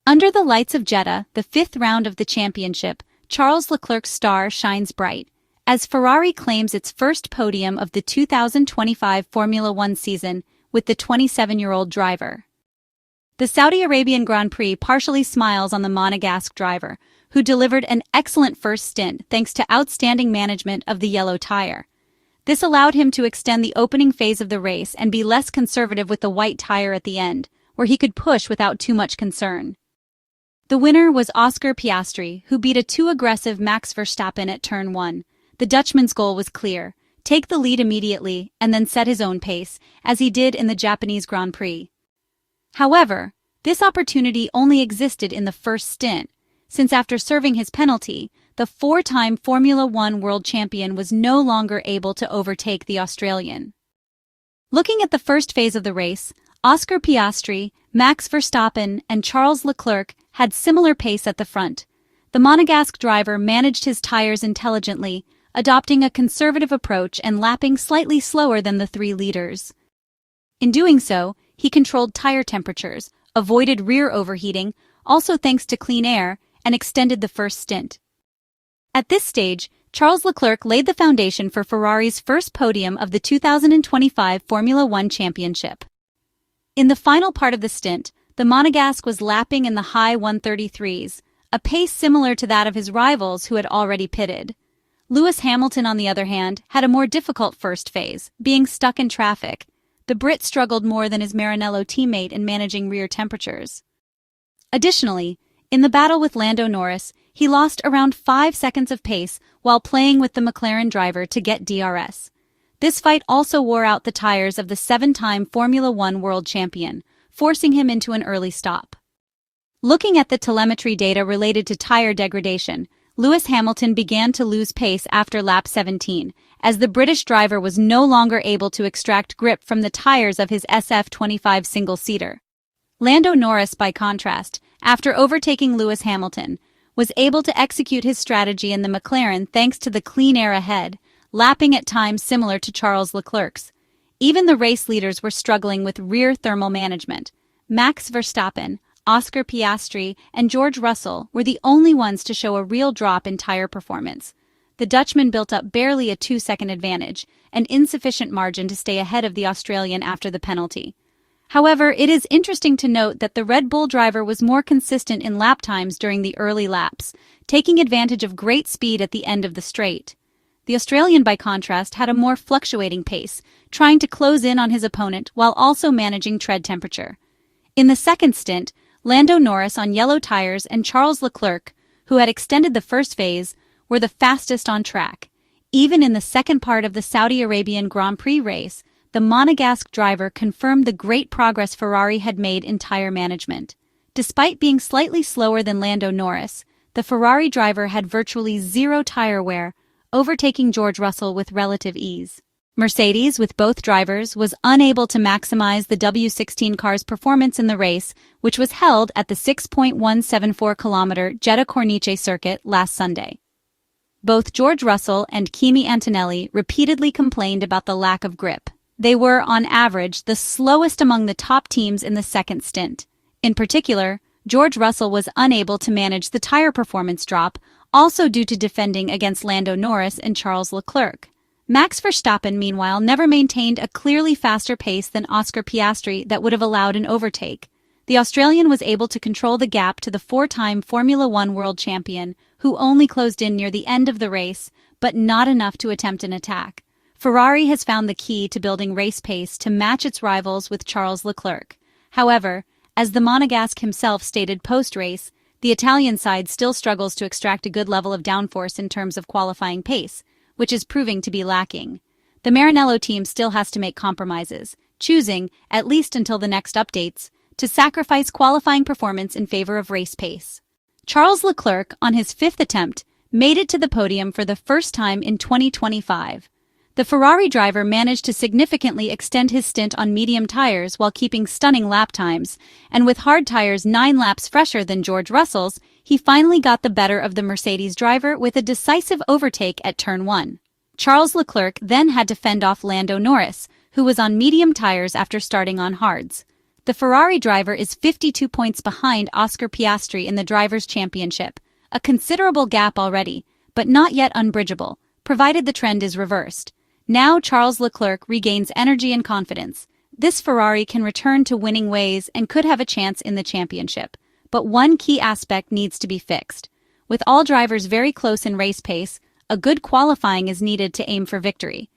Under the lights of Jeddah, the fifth round of the championship, Charles Leclerc's star shines bright, as Ferrari claims its first podium of the 2025 Formula One season with the 27-year-old driver. The Saudi Arabian Grand Prix partially smiles on the Monegasque driver, who delivered an excellent first stint thanks to outstanding management of the yellow tire. This allowed him to extend the opening phase of the race and be less conservative with the white tire at the end, where he could push without too much concern. The winner was Oscar Piastri, who beat a too-aggressive Max Verstappen at Turn 1. The Dutchman's goal was clear: take the lead immediately and then set his own pace, as he did in the Japanese Grand Prix. However, this opportunity only existed in the first stint, since after serving his penalty, the four-time Formula One world champion was no longer able to overtake the Australian. Looking at the first phase of the race, Oscar Piastri, Max Verstappen, and Charles Leclerc had similar pace at the front. The Monegasque driver managed his tires intelligently, adopting a conservative approach and lapping slightly slower than the three leaders. In doing so, he controlled tire temperatures, avoided rear overheating, also thanks to clean air, and extended the first stint. At this stage, Charles Leclerc laid the foundation for Ferrari's first podium of the 2025 Formula One championship. In the final part of the stint, the Monegasque was lapping in the high 133s, a pace similar to that of his rivals who had already pitted. Lewis Hamilton, on the other hand, had a more difficult first phase, being stuck in traffic. The Brit struggled more than his Maranello teammate in managing rear temperatures. Additionally, in the battle with Lando Norris, he lost around 5 seconds of pace while playing with the McLaren driver to get DRS. This fight also wore out the tires of the 7-time Formula One world champion, forcing him into an early stop. Looking at the telemetry data related to tire degradation, Lewis Hamilton began to lose pace after lap 17, as the British driver was no longer able to extract grip from the tires of his SF-25 single-seater. Lando Norris, by contrast, after overtaking Lewis Hamilton, was able to execute his strategy in the McLaren thanks to the clean air ahead, lapping at times similar to Charles Leclerc's. Even the race leaders were struggling with rear thermal management. Max Verstappen, Oscar Piastri, and George Russell were the only ones to show a real drop in tire performance. The Dutchman built up barely a 2-second advantage, an insufficient margin to stay ahead of the Australian after the penalty. However, it is interesting to note that the Red Bull driver was more consistent in lap times during the early laps, taking advantage of great speed at the end of the straight. The Australian, by contrast, had a more fluctuating pace, trying to close in on his opponent while also managing tread temperature. In the second stint, Lando Norris on yellow tires and Charles Leclerc, who had extended the first phase, were the fastest on track. Even in the second part of the Saudi Arabian Grand Prix race, the Monegasque driver confirmed the great progress Ferrari had made in tire management. Despite being slightly slower than Lando Norris, the Ferrari driver had virtually zero tire wear, overtaking George Russell with relative ease. Mercedes, with both drivers, was unable to maximize the W16 car's performance in the race, which was held at the 6.174-kilometer Jeddah Corniche circuit last Sunday. Both George Russell and Kimi Antonelli repeatedly complained about the lack of grip. They were, on average, the slowest among the top teams in the second stint. In particular, George Russell was unable to manage the tire performance drop, also due to defending against Lando Norris and Charles Leclerc. Max Verstappen, meanwhile, never maintained a clearly faster pace than Oscar Piastri that would have allowed an overtake. The Australian was able to control the gap to the 4-time Formula One world champion, who only closed in near the end of the race, but not enough to attempt an attack. Ferrari has found the key to building race pace to match its rivals with Charles Leclerc. However, as the Monegasque himself stated post-race, the Italian side still struggles to extract a good level of downforce in terms of qualifying pace, which is proving to be lacking. The Maranello team still has to make compromises, choosing, at least until the next updates, to sacrifice qualifying performance in favor of race pace. Charles Leclerc, on his 5th attempt, made it to the podium for the first time in 2025. The Ferrari driver managed to significantly extend his stint on medium tires while keeping stunning lap times, and with hard tires 9 laps fresher than George Russell's, he finally got the better of the Mercedes driver with a decisive overtake at Turn 1. Charles Leclerc then had to fend off Lando Norris, who was on medium tires after starting on hards. The Ferrari driver is 52 points behind Oscar Piastri in the Drivers' Championship, a considerable gap already, but not yet unbridgeable, provided the trend is reversed. Now Charles Leclerc regains energy and confidence. This Ferrari can return to winning ways and could have a chance in the championship. But one key aspect needs to be fixed. With all drivers very close in race pace, a good qualifying is needed to aim for victory.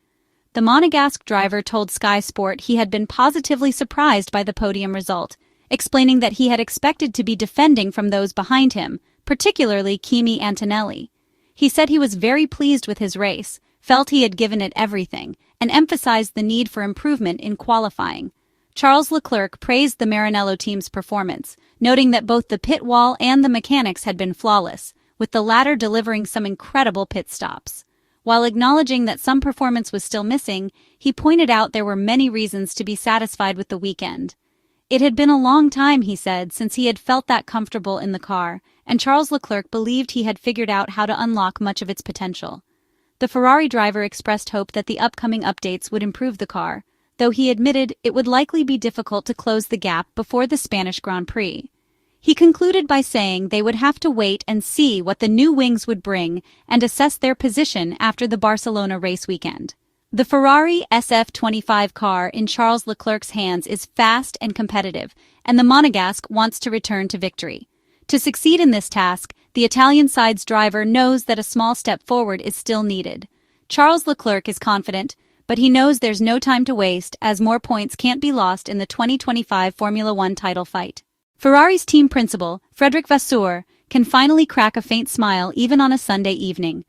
The Monegasque driver told Sky Sport he had been positively surprised by the podium result, explaining that he had expected to be defending from those behind him, particularly Kimi Antonelli. He said he was very pleased with his race, felt he had given it everything, and emphasized the need for improvement in qualifying. Charles Leclerc praised the Maranello team's performance, noting that both the pit wall and the mechanics had been flawless, with the latter delivering some incredible pit stops. While acknowledging that some performance was still missing, he pointed out there were many reasons to be satisfied with the weekend. It had been a long time, he said, since he had felt that comfortable in the car, and Charles Leclerc believed he had figured out how to unlock much of its potential. The Ferrari driver expressed hope that the upcoming updates would improve the car, though he admitted it would likely be difficult to close the gap before the Spanish Grand Prix. He concluded by saying they would have to wait and see what the new wings would bring and assess their position after the Barcelona race weekend. The Ferrari SF-25 car in Charles Leclerc's hands is fast and competitive, and the Monegasque wants to return to victory. To succeed in this task, the Italian side's driver knows that a small step forward is still needed. Charles Leclerc is confident, but he knows there's no time to waste as more points can't be lost in the 2025 Formula One title fight. Ferrari's team principal, Frederic Vasseur, can finally crack a faint smile even on a Sunday evening.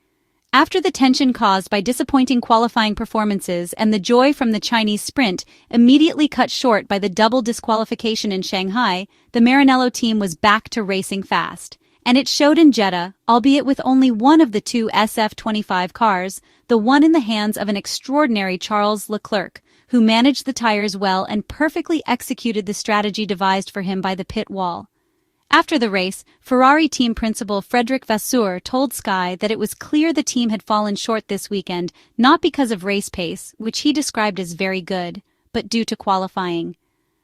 After the tension caused by disappointing qualifying performances and the joy from the Chinese sprint immediately cut short by the double disqualification in Shanghai, the Maranello team was back to racing fast. And it showed in Jeddah, albeit with only one of the two SF-25 cars, the one in the hands of an extraordinary Charles Leclerc, who managed the tires well and perfectly executed the strategy devised for him by the pit wall. After the race, Ferrari team principal Frederic Vasseur told Sky that it was clear the team had fallen short this weekend, not because of race pace, which he described as very good, but due to qualifying.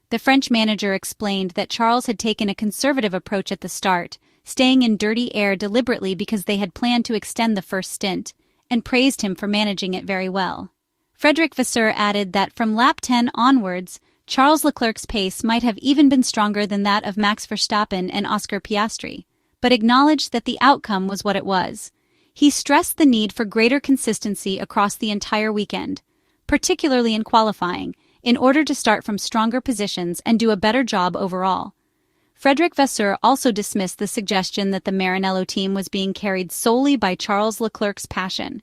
The French manager explained that Charles had taken a conservative approach at the start, staying in dirty air deliberately because they had planned to extend the first stint, and praised him for managing it very well. Frederic Vasseur added that from lap 10 onwards, Charles Leclerc's pace might have even been stronger than that of Max Verstappen and Oscar Piastri, but acknowledged that the outcome was what it was. He stressed the need for greater consistency across the entire weekend, particularly in qualifying, in order to start from stronger positions and do a better job overall. Frederic Vasseur also dismissed the suggestion that the Maranello team was being carried solely by Charles Leclerc's passion.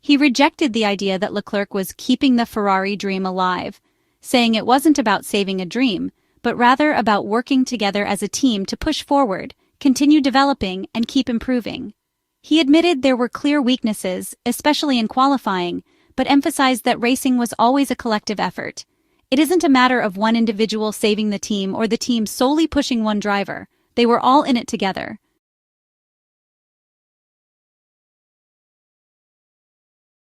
He rejected the idea that Leclerc was keeping the Ferrari dream alive, saying it wasn't about saving a dream, but rather about working together as a team to push forward, continue developing, and keep improving. He admitted there were clear weaknesses, especially in qualifying, but emphasized that racing was always a collective effort. It isn't a matter of one individual saving the team or the team solely pushing one driver. They were all in it together.